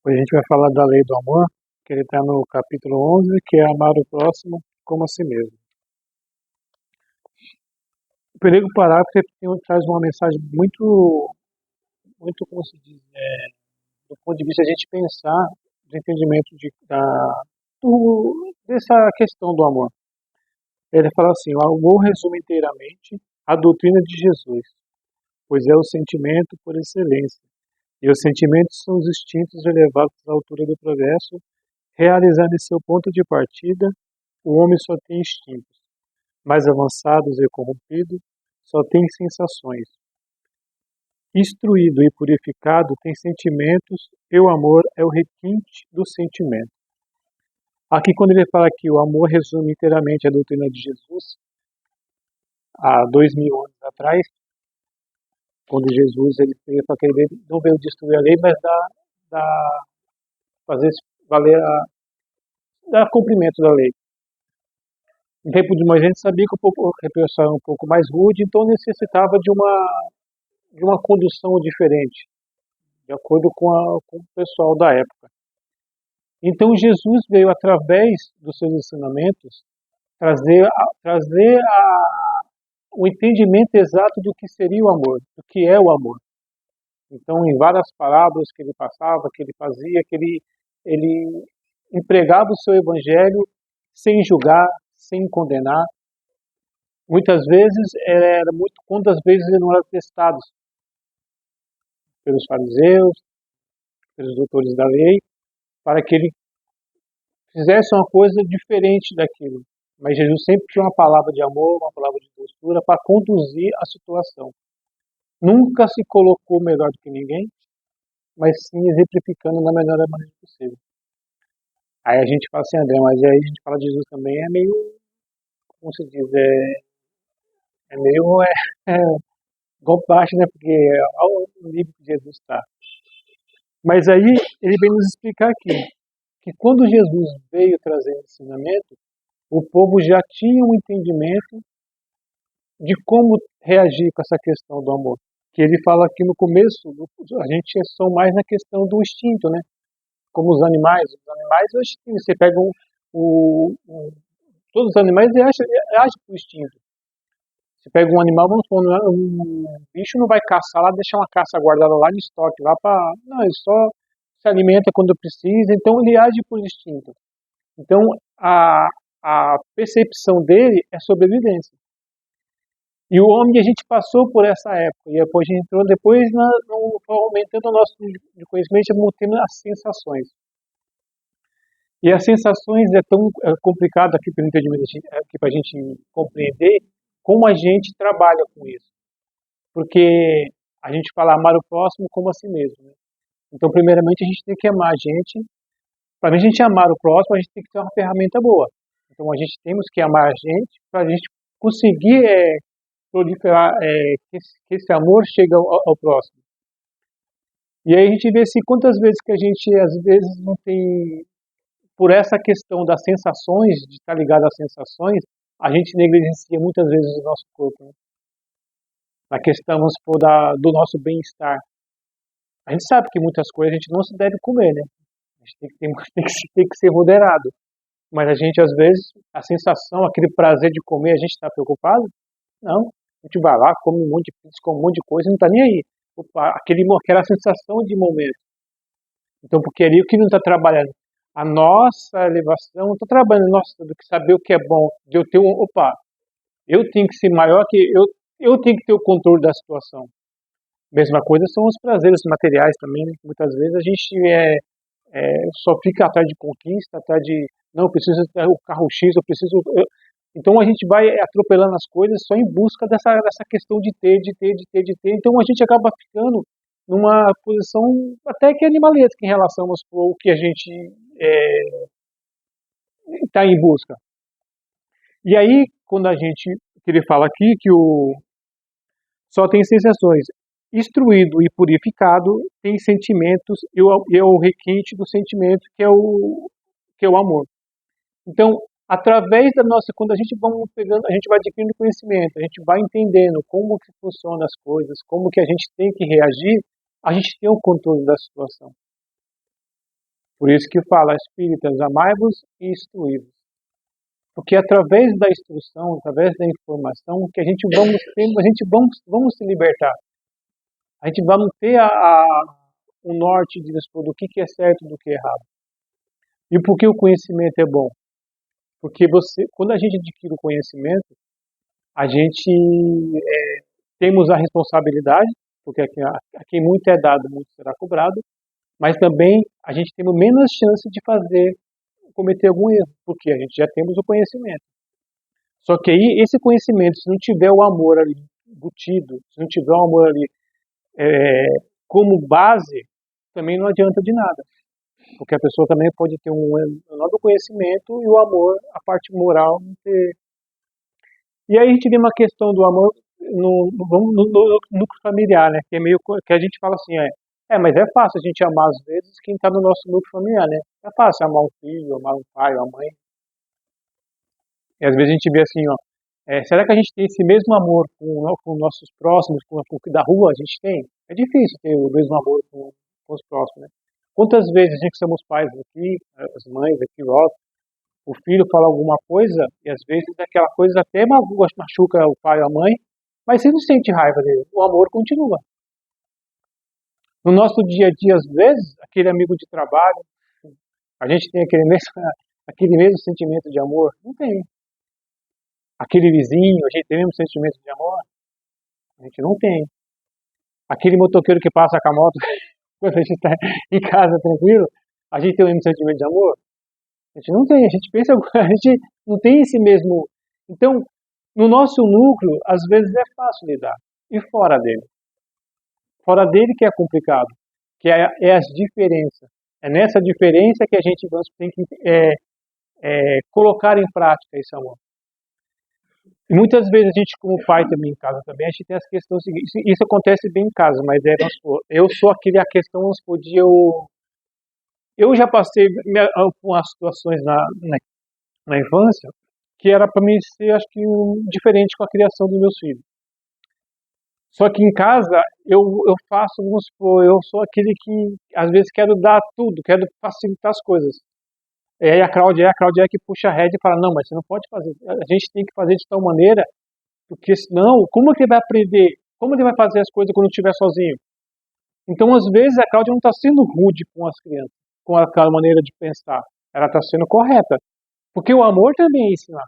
Hoje a gente vai falar da lei do amor, que ele está no capítulo 11, que é amar o próximo como a si mesmo. O primeiro parágrafo traz uma mensagem muito, como se diz, do ponto de vista de a gente pensar do entendimento dessa questão do amor. Ele fala assim: o amor resume inteiramente a doutrina de Jesus, pois é o sentimento por excelência, e os sentimentos são os instintos elevados à altura do progresso. Realizando em seu ponto de partida, o homem só tem instintos. Mais avançados e corrompidos, só tem sensações. Instruído e purificado, tem sentimentos, e o amor é o requinte do sentimento. Aqui, quando ele fala que o amor resume inteiramente a doutrina de Jesus, há 2000 anos atrás, quando Jesus ele falou que ele não veio destruir a lei, mas fazer valer dar cumprimento da lei. No tempo de Moisés, a gente sabia que a pessoa era um pouco mais rude, então necessitava de uma condução diferente, de acordo com o pessoal da época. Então Jesus veio, através dos seus ensinamentos, trazer o entendimento exato do que seria o amor, do que é o amor. Então, em várias parábolas que ele passava, que ele fazia, ele empregava o seu evangelho sem julgar, sem condenar. Muitas vezes, quantas vezes ele não era testado pelos fariseus, pelos doutores da lei, para que ele fizesse uma coisa diferente daquilo. Mas Jesus sempre tinha uma palavra de amor, uma palavra de postura para conduzir a situação. Nunca se colocou melhor do que ninguém, mas sim exemplificando na melhor maneira possível. Aí a gente fala assim: André, mas aí a gente fala de Jesus também, é meio, como se diz, é meio golpe baixo, né? Porque olha o nível que Jesus está. Mas aí ele vem nos explicar aqui que quando Jesus veio trazer ensinamento, o povo já tinha um entendimento de como reagir com essa questão do amor. Que ele fala aqui no começo, a gente são mais na questão do instinto, né? Como os animais. Os animais, você pega todos os animais agem por instinto. Você pega um animal, vamos supor, um bicho não vai caçar lá, deixar uma caça guardada lá no estoque, lá para. Não, ele só se alimenta quando precisa, então ele age por instinto. Então a percepção dele é sobrevivência. E o homem, a gente passou por essa época, e depois a gente entrou, aumentando o nosso nível de conhecimento, mantendo as sensações. E as sensações é tão complicado aqui para o entendimento, aqui para a gente compreender como a gente trabalha com isso. Porque a gente fala amar o próximo como a si mesmo. Né? Então, primeiramente, a gente tem que amar a gente. Para a gente amar o próximo, a gente tem que ter uma ferramenta boa. Então, a gente temos que amar a gente para a gente conseguir proliferar, que esse amor chegue ao próximo. E aí a gente vê assim, quantas vezes que a gente, às vezes, não tem, por essa questão das sensações, de estar ligado às sensações, a gente negligencia muitas vezes o nosso corpo. Né? Na questão, vamos supor, do nosso bem-estar. A gente sabe que muitas coisas a gente não se deve comer, né? A gente tem que ser moderado. Mas a gente, às vezes, a sensação, aquele prazer de comer, a gente está preocupado? Não. A gente vai lá, come um monte de pizza, come um monte de coisa e não está nem aí. Opa, aquela sensação de momento. Então, porque ali o que não está trabalhando? A nossa elevação não está trabalhando, nossa, do que saber o que é bom, de eu ter eu tenho que ser maior que eu tenho que ter o controle da situação. Mesma coisa são os prazeres materiais também, né? Muitas vezes a gente só fica atrás de conquista, atrás de, não, eu preciso ter o carro X, então a gente vai atropelando as coisas só em busca dessa questão de ter. Então a gente acaba ficando numa posição até que animalesca em relação ao que a gente está em busca. E aí, quando que ele fala aqui que só tem sensações, instruído e purificado tem sentimentos e é o requinte do sentimento que é o amor. Então, através da nossa, quando a gente a gente vai adquirindo conhecimento, a gente vai entendendo como que funcionam as coisas, como que a gente tem que reagir, a gente tem o controle da situação. Por isso que fala, espíritas, amai-vos e instruí-vos. Porque através da instrução, através da informação, que a gente vamos se libertar. A gente vai ter o norte de dispor do que é certo e do que é errado. E por que o conhecimento é bom? Porque quando a gente adquire o conhecimento, a gente temos a responsabilidade, porque a quem muito é dado, muito será cobrado, mas também a gente tem menos chance de cometer algum erro, porque a gente já temos o conhecimento. Só que aí, esse conhecimento, se não tiver o amor ali embutido, se não tiver o amor ali como base, também não adianta de nada. Porque a pessoa também pode ter um enorme conhecimento e o amor, a parte moral, não ter. E aí a gente vê uma questão do amor no núcleo familiar, né? Que é meio que a gente fala assim, mas é fácil a gente amar às vezes quem está no nosso núcleo familiar, né? É fácil amar um filho, amar um pai, uma mãe. E às vezes a gente vê assim, será que a gente tem esse mesmo amor com nossos próximos, com o da rua a gente tem? É difícil ter o mesmo amor com os próximos, né? Quantas vezes a gente que somos pais aqui, as mães aqui, o filho fala alguma coisa e às vezes aquela coisa até machuca o pai ou a mãe, mas você não sente raiva dele, o amor continua. No nosso dia a dia, às vezes, aquele amigo de trabalho, a gente tem aquele mesmo sentimento de amor? Não tem. Aquele vizinho, a gente tem o mesmo sentimento de amor? A gente não tem. Aquele motoqueiro que passa com a moto quando a gente está em casa tranquilo, a gente tem o mesmo sentimento de amor? A gente não tem, a gente pensa, a gente não tem esse mesmo. Então, no nosso núcleo, às vezes é fácil lidar. E fora dele? Fora dele que é complicado, que é as diferenças. É nessa diferença que a gente tem que colocar em prática esse amor. E muitas vezes a gente, como pai também em casa também, a gente tem as questões seguintes. Isso acontece bem em casa, mas eu sou aquele, a questão, vamos supor, eu já passei com as situações na infância que era para mim ser, acho que, diferente com a criação dos meus filhos. Só que em casa eu faço, vamos supor, eu sou aquele que às vezes quero dar tudo, quero facilitar as coisas. E aí a Cláudia é que puxa a rédea e fala, não, mas você não pode fazer, a gente tem que fazer de tal maneira, porque senão, como é que ele vai aprender? Como ele vai fazer as coisas quando estiver sozinho? Então, às vezes, a Cláudia não está sendo rude com as crianças, com aquela maneira de pensar. Ela está sendo correta. Porque o amor também é ensinar.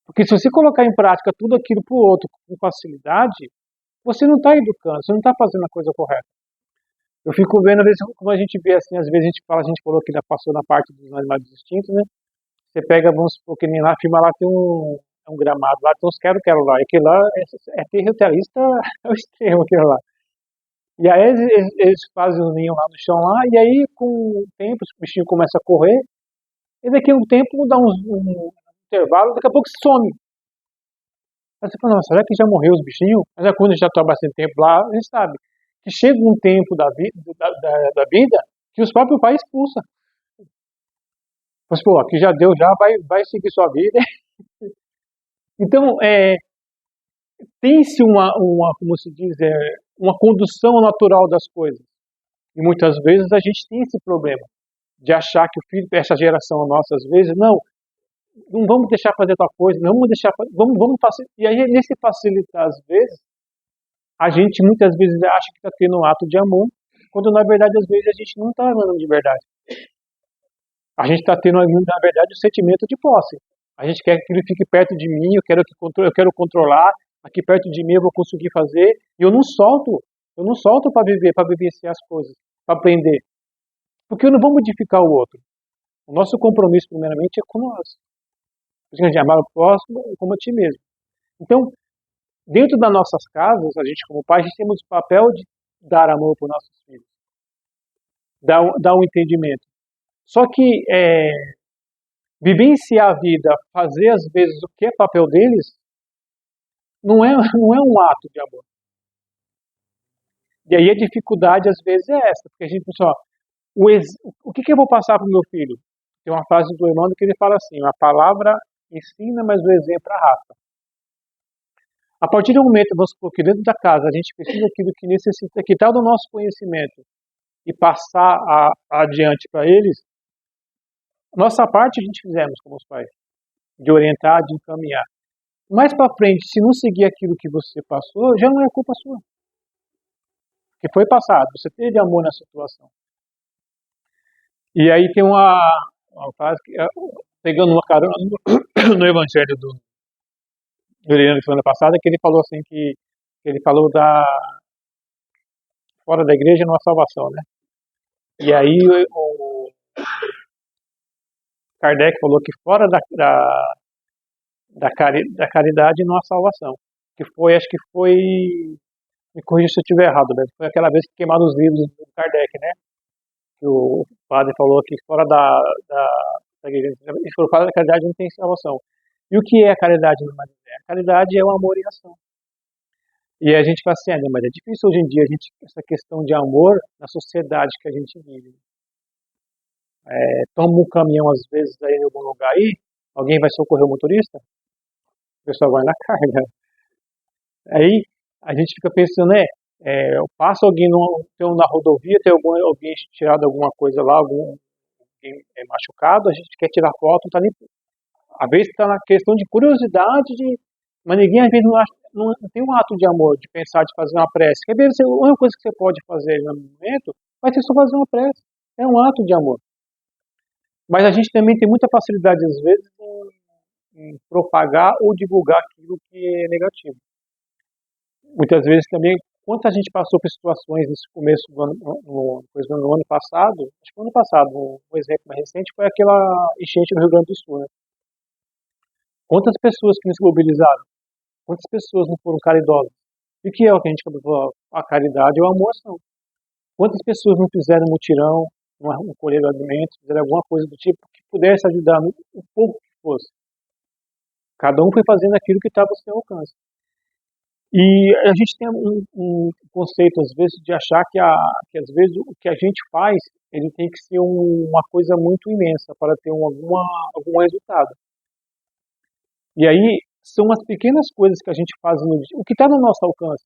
Porque se você colocar em prática tudo aquilo para o outro com facilidade, você não está educando, você não está fazendo a coisa correta. Eu fico vendo, às vezes, como a gente vê assim, às vezes a gente falou que já passou na parte dos animais extintos, né? Você pega, vamos supor, que nem lá, filma lá, tem um gramado lá, tem uns quero-quero lá. E aquilo lá é territorialista ao extremo, aquilo lá. E aí eles fazem o ninho lá no chão lá, e aí com o tempo os bichinhos começam a correr, e daqui a um tempo dá um intervalo, daqui a pouco some. Aí você fala, nossa, será que já morreu os bichinhos? Mas é quando já está bastante tempo lá, a gente sabe que chega um tempo da vida que os próprios pais expulsam. Mas, pô, aqui já deu, já vai seguir sua vida. Então, tem-se como se diz, uma condução natural das coisas. E muitas vezes a gente tem esse problema de achar que o filho, essa geração nossa, às vezes, não vamos deixar fazer tal coisa, não vamos deixar, vamos facilitar. E aí, nesse facilitar, às vezes, a gente muitas vezes acha que está tendo um ato de amor, quando na verdade, às vezes, a gente não está amando de verdade. A gente está tendo, na verdade, o sentimento de posse. A gente quer que ele fique perto de mim, eu quero controlar, aqui perto de mim eu vou conseguir fazer, e eu não solto para vivenciar as coisas, para aprender. Porque eu não vou modificar o outro. O nosso compromisso, primeiramente, é com nós. A gente amar o próximo como a ti mesmo. Então, dentro das nossas casas, a gente como pai, a gente temos o papel de dar amor para os nossos filhos. Dar um entendimento. Só que vivenciar a vida, fazer às vezes o que é papel deles, não é um ato de amor. E aí a dificuldade às vezes é essa, porque a gente pensa, o que eu vou passar para o meu filho? Tem uma frase do Emmanuel que ele fala assim, a palavra ensina, mas o exemplo arrasta. A partir do momento, vamos supor que dentro da casa a gente precisa daquilo que necessita, que está do nosso conhecimento, e passar adiante para eles, nossa parte a gente fizemos como os pais, de orientar, de encaminhar. Mais para frente, se não seguir aquilo que você passou, já não é culpa sua. Porque foi passado, você teve amor na situação. E aí tem uma frase, pegando uma carona no evangelho do Juliano semana passada, que ele falou assim, que ele falou fora da igreja não há salvação, né? E aí o Kardec falou que fora da caridade não há salvação. Que foi, acho que foi, me corrija se eu estiver errado, né? Foi aquela vez que queimaram os livros do Kardec, né? Que o padre falou que fora da igreja, ele falou, fora da caridade não tem salvação. E o que é a caridade no mais? A caridade é o amor em ação. E a gente fala assim, mas é difícil hoje em dia essa questão de amor na sociedade que a gente vive. Toma um caminhão às vezes aí em algum lugar aí, alguém vai socorrer o motorista? O pessoal vai na carga. Aí a gente fica pensando, passa alguém na rodovia, tem alguém tirado alguma coisa lá, alguém machucado, a gente quer tirar foto, não tá nem. Às vezes está na questão de curiosidade, mas ninguém às vezes não tem um ato de amor, de pensar, de fazer uma prece. Quer ver, a única coisa que você pode fazer no momento vai ser só fazer uma prece. É um ato de amor. Mas a gente também tem muita facilidade, às vezes, em propagar ou divulgar aquilo que é negativo. Muitas vezes também, quanta gente passou por situações nesse começo do ano passado, acho que no ano passado, um exemplo mais recente foi aquela enchente no Rio Grande do Sul, né? Quantas pessoas que não se mobilizaram? Quantas pessoas não foram caridosas? E o que é o que a gente falou? A caridade é o amor, são. Quantas pessoas não fizeram mutirão, não colheram alimentos, fizeram alguma coisa do tipo que pudesse ajudar um pouco que fosse. Cada um foi fazendo aquilo que estava ao seu alcance. E a gente tem um conceito, às vezes, de achar que às vezes o que a gente faz, ele tem que ser uma coisa muito imensa para ter algum resultado. E aí são as pequenas coisas que a gente faz no dia, o que está no nosso alcance,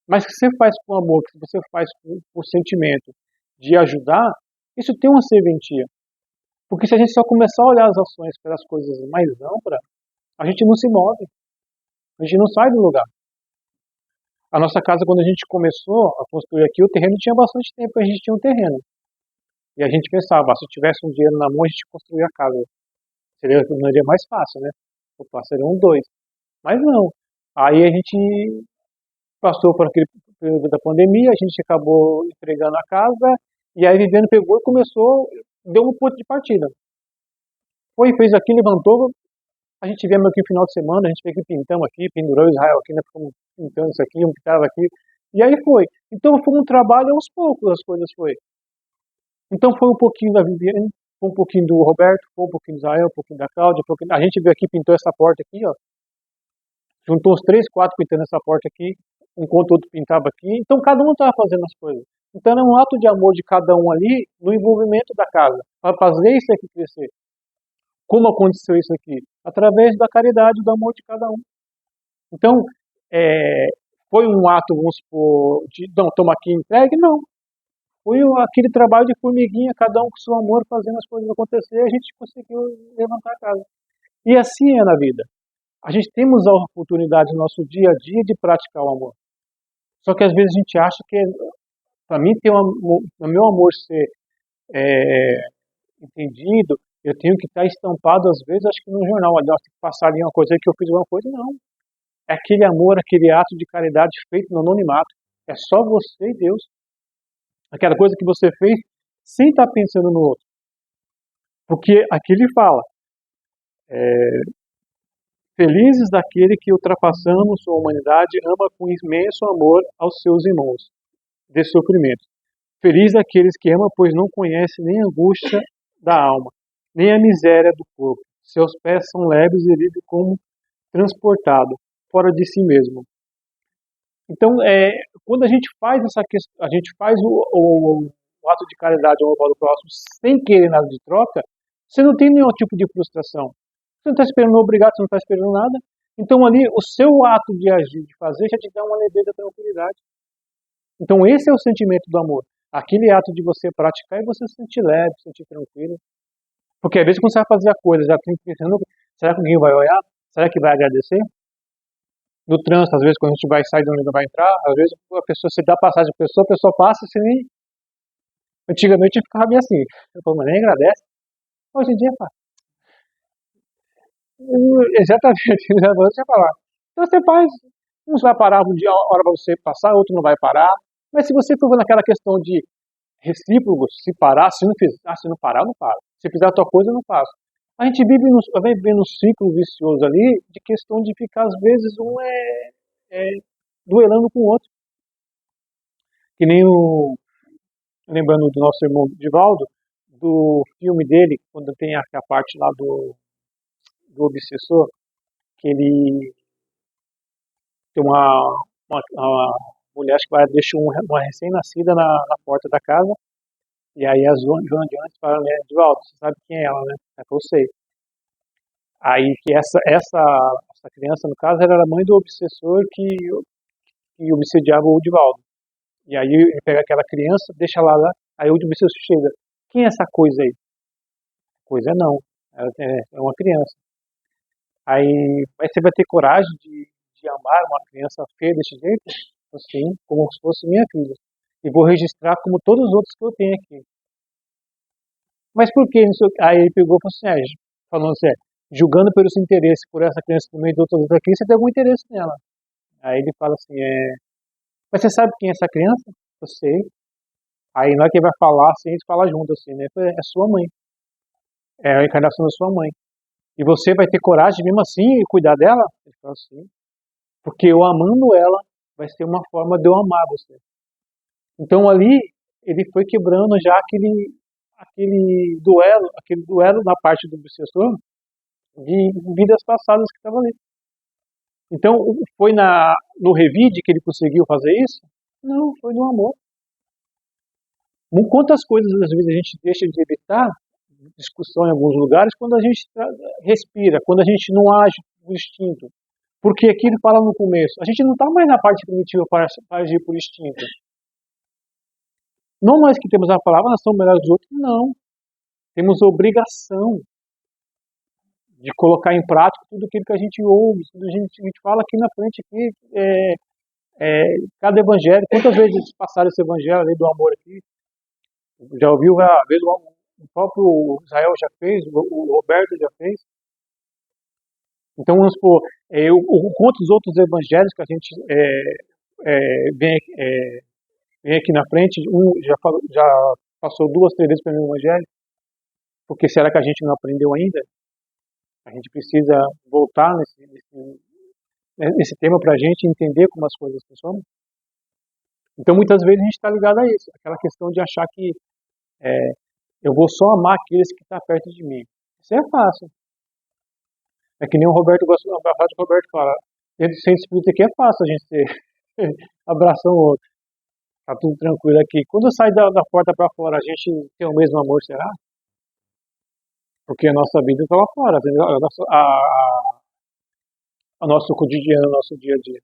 mas que você faz com amor, que você faz com sentimento de ajudar, isso tem uma serventia. Porque se a gente só começar a olhar as ações pelas coisas mais amplas, a gente não se move, a gente não sai do lugar. A nossa casa, quando a gente começou a construir aqui, o terreno tinha bastante tempo, a gente tinha um terreno. E a gente pensava, se tivesse um dinheiro na mão, a gente construía a casa. Seria mais fácil, né? Opa, seriam dois. Mas não. Aí a gente passou por aquele período da pandemia, a gente acabou entregando a casa, e aí Viviane pegou e começou, deu um ponto de partida. Fez aqui, levantou, a gente viemos aqui no final de semana, a gente veio aqui, pintamos aqui, pendurou Israel aqui, né, ficamos pintando isso aqui, um pintava aqui, e aí foi. Então foi um trabalho aos poucos, as coisas foi. Então foi um pouquinho da Viviane, foi um pouquinho do Roberto, foi um pouquinho do Israel, um pouquinho da Cláudia, a gente veio aqui, pintou essa porta aqui, ó, juntou os 3, 4 pintando essa porta aqui, enquanto o outro pintava aqui, então cada um estava fazendo as coisas. Então era um ato de amor de cada um ali, no envolvimento da casa, para fazer isso aqui crescer. Como aconteceu isso aqui? Através da caridade e do amor de cada um. Então, foi um ato, vamos supor, não, toma aqui, entregue? Não. Foi aquele trabalho de formiguinha, cada um com seu amor, fazendo as coisas acontecer, e a gente conseguiu levantar a casa. E assim é na vida. A gente temos a oportunidade no nosso dia a dia de praticar o amor. Só que às vezes a gente acha que, para mim, o meu amor ser entendido, eu tenho que estar estampado, às vezes, acho que no jornal, olha, tem que passar ali uma coisa aí que eu fiz alguma coisa, não. É aquele amor, aquele ato de caridade feito no anonimato. É só você e Deus. Aquela coisa que você fez sem estar pensando no outro. Porque aqui ele fala, felizes daquele que, ultrapassando sua humanidade, ama com imenso amor aos seus irmãos de sofrimento. Feliz daqueles que amam, pois não conhecem nem a angústia da alma, nem a miséria do corpo. Seus pés são leves e livres como transportado, fora de si mesmo. Então, quando a gente faz essa questão, a gente faz o ato de caridade ao do próximo sem querer nada de troca, você não tem nenhum tipo de frustração. Você não está esperando obrigado, você não está esperando nada. Então ali, o seu ato de agir, de fazer, já te dá uma leveza, tranquilidade. Então esse é o sentimento do amor. Aquele ato de você praticar e você se sentir leve, se sentir tranquilo. Porque às vezes quando você vai fazer a coisa, já tem pensando, será que alguém vai olhar? Será que vai agradecer? No trânsito, às vezes quando a gente vai sair de onde vai entrar, às vezes a pessoa, você dá passagem a pessoa passa, você nem... Antigamente eu ficava bem assim, eu falo, mas nem agradece. Hoje em dia, pá, exatamente, você falar. Então você faz, uns vai parar um dia, a hora para você passar, outro não vai parar. Mas se você for naquela questão de recíproco, se parar, se não fizer, se não parar, eu não paro. Se fizer a tua coisa, eu não faço. A gente vai vivendo um ciclo vicioso ali de questão de ficar, às vezes, é duelando com o outro. Que nem o. Lembrando do nosso irmão Divaldo, do filme dele, quando tem a parte lá do obsessor, que ele tem uma mulher que vai deixar uma recém-nascida na porta da casa, e aí a Joana de antes fala, né, Divaldo, você sabe quem é ela, né? É que eu sei. Aí que essa criança, no caso, era a mãe do obsessor que obsediava o Divaldo. E aí ele pega aquela criança, deixa lá, aí o obsessor chega. Quem é essa coisa aí? Coisa não. Ela é uma criança. Aí, mas você vai ter coragem de amar uma criança feia desse jeito? Assim, como se fosse minha filha. E vou registrar como todos os outros que eu tenho aqui. Mas por que? Aí ele pegou e falou assim, falando assim, julgando pelo seu interesse por essa criança no meio de outras aqui, você tem algum interesse nela. Aí ele fala assim, mas você sabe quem é essa criança? Eu sei. Aí na hora que ele vai falar, assim, a gente fala junto, assim, né? É sua mãe. É a encarnação da sua mãe. E você vai ter coragem mesmo assim e cuidar dela? Ele fala assim. Porque eu amando ela, vai ser uma forma de eu amar você. Então ali, ele foi quebrando já aquele duelo na parte do obsessor de vidas passadas que estava ali. Então, foi no revide que ele conseguiu fazer isso? Não, foi no amor. Quantas coisas às vezes a gente deixa de evitar discussão em alguns lugares quando a gente respira, quando a gente não age por instinto. Porque aqui ele fala no começo, a gente não está mais na parte primitiva para agir por instinto. Não nós que temos a palavra, nós somos melhores dos outros, não. Temos obrigação de colocar em prática tudo aquilo que a gente ouve, tudo que a gente fala aqui na frente, aqui, cada evangelho. Quantas vezes passaram esse evangelho ali do amor aqui? Já ouviu? Às vezes o próprio Israel já fez, o Roberto já fez. Então, vamos supor, quantos outros evangelhos que a gente vem aqui na frente, já passou 2, 3 vezes pelo evangelho, porque será que a gente não aprendeu ainda? A gente precisa voltar nesse tema para a gente entender como as coisas funcionam. Então, muitas vezes a gente está ligado a isso, aquela questão de achar que eu vou só amar aqueles que estão perto de mim. Isso é fácil. É que nem o Roberto gosta da frase que o Roberto fala. Dentro do centro espírita aqui é fácil a gente abraçar um outro. Tá tudo tranquilo aqui. Quando eu sair da porta para fora, a gente tem o mesmo amor, será? Porque a nossa vida está lá fora. O nosso cotidiano, o nosso dia a dia.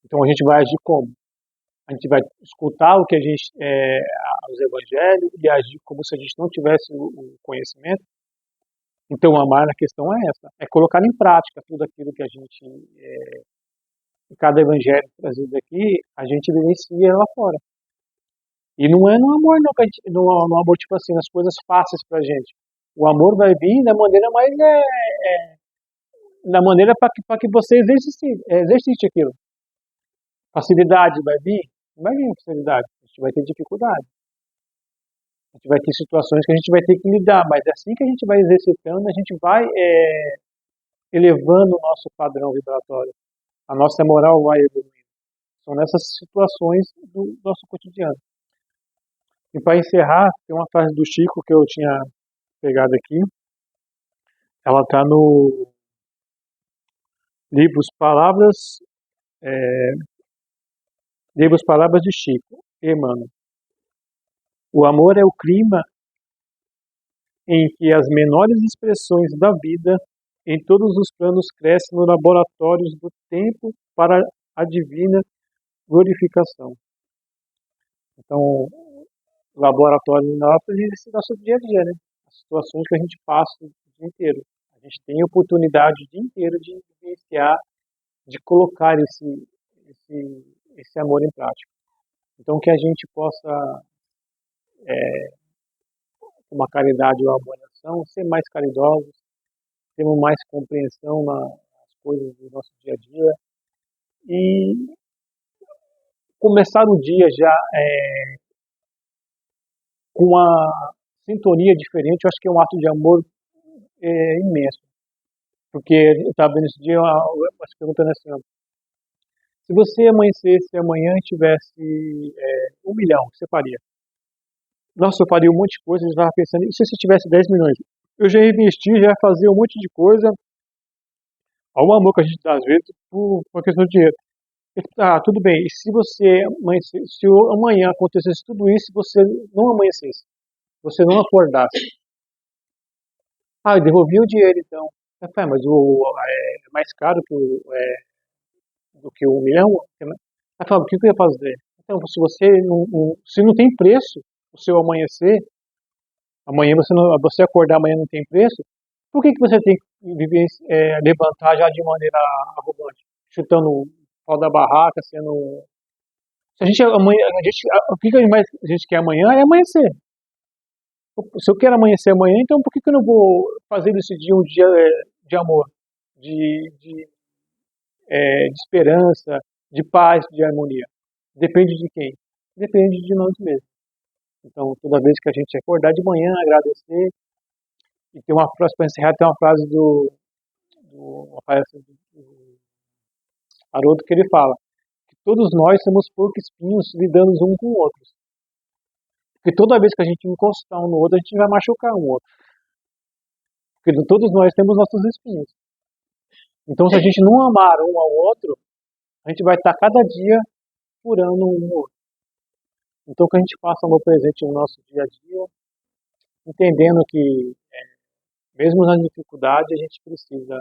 Então a gente vai agir como? A gente vai escutar o que a gente, os evangelhos e agir como se a gente não tivesse o conhecimento. Então amar, a questão é essa, é colocar em prática tudo aquilo que a gente, cada evangelho trazido aqui, a gente vivencia lá fora. E não é no amor, não, no amor tipo assim, nas coisas fáceis pra gente. O amor vai vir da maneira mais, da maneira para que você exercite aquilo. Facilidade vai vir? Não vai vir facilidade, a gente vai ter dificuldade. A gente vai ter situações que a gente vai ter que lidar, mas assim que a gente vai exercitando, a gente vai elevando o nosso padrão vibratório. A nossa moral vai evoluindo. São nessas situações do nosso cotidiano. E para encerrar, tem uma frase do Chico que eu tinha pegado aqui. Ela está no livro Palavras de Chico, Emmanuel. O amor é o clima em que as menores expressões da vida em todos os planos crescem nos laboratórios do tempo para a divina glorificação. Então, o laboratório nosso é esse nosso dia a dia, né? As situações que a gente passa o dia inteiro. A gente tem a oportunidade o dia inteiro de vivenciar, de colocar esse amor em prática. Então, que a gente possa, com uma caridade ou amor em ação, ser mais caridosos, termos mais compreensão nas coisas do nosso dia a dia e começar o dia já com uma sintonia diferente. Eu acho que é um ato de amor imenso. Porque eu estava vendo esse dia umas perguntando assim, ó, se você amanhecesse amanhã e tivesse 1 milhão, o que você faria? Nossa, eu faria um monte de coisa, eu estava pensando, e se você tivesse 10 milhões? Eu já ia investir, já ia fazer um monte de coisa, ao amor que a gente dá às vezes, por questão de dinheiro. Ah, tudo bem, e se você amanhecesse, se amanhã acontecesse tudo isso, e você não amanhecesse, você não acordasse, eu devolvi o dinheiro então. Eu falei, mas é mais caro do que 1 milhão? Ela falava, o que eu ia fazer? Então, se você se não tem preço, o seu amanhecer, amanhã você acordar amanhã não tem preço, por que você tem que levantar já de maneira arrogante, chutando o pau da barraca, sendo... Se a gente amanhã, o que a gente quer amanhã é amanhecer. Se eu quero amanhecer amanhã, então por que eu não vou fazer desse dia um dia de amor, de de esperança, de paz, de harmonia? Depende de quem? Depende de nós mesmos. Então, toda vez que a gente acordar de manhã, agradecer, e tem uma frase, para encerrar, tem uma frase do Haroldo que ele fala, que todos nós somos porcos espinhos lidando um com o outro. Porque toda vez que a gente encostar um no outro, a gente vai machucar um outro. Porque todos nós temos nossos espinhos. Então, se a gente não amar um ao outro, a gente vai estar cada dia furando um ao outro. Então, que a gente faça amor presente no nosso dia a dia, entendendo que, mesmo na dificuldade, a gente precisa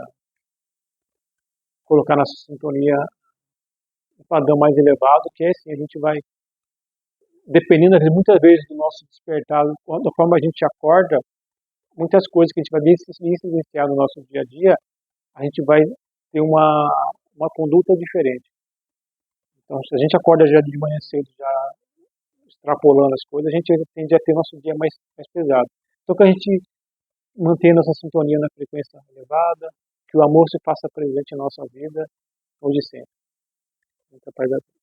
colocar nossa sintonia um padrão mais elevado, que é assim, a gente vai, dependendo muitas vezes do nosso despertar, da forma a gente acorda, muitas coisas que a gente vai vivenciar no nosso dia a dia, a gente vai ter uma conduta diferente. Então, se a gente acorda já de manhã cedo, já extrapolando as coisas, a gente tende a ter nosso dia mais pesado. Então, que a gente mantenha nossa sintonia na frequência elevada, que o amor se faça presente em nossa vida, hoje e sempre. Muita paz a todos.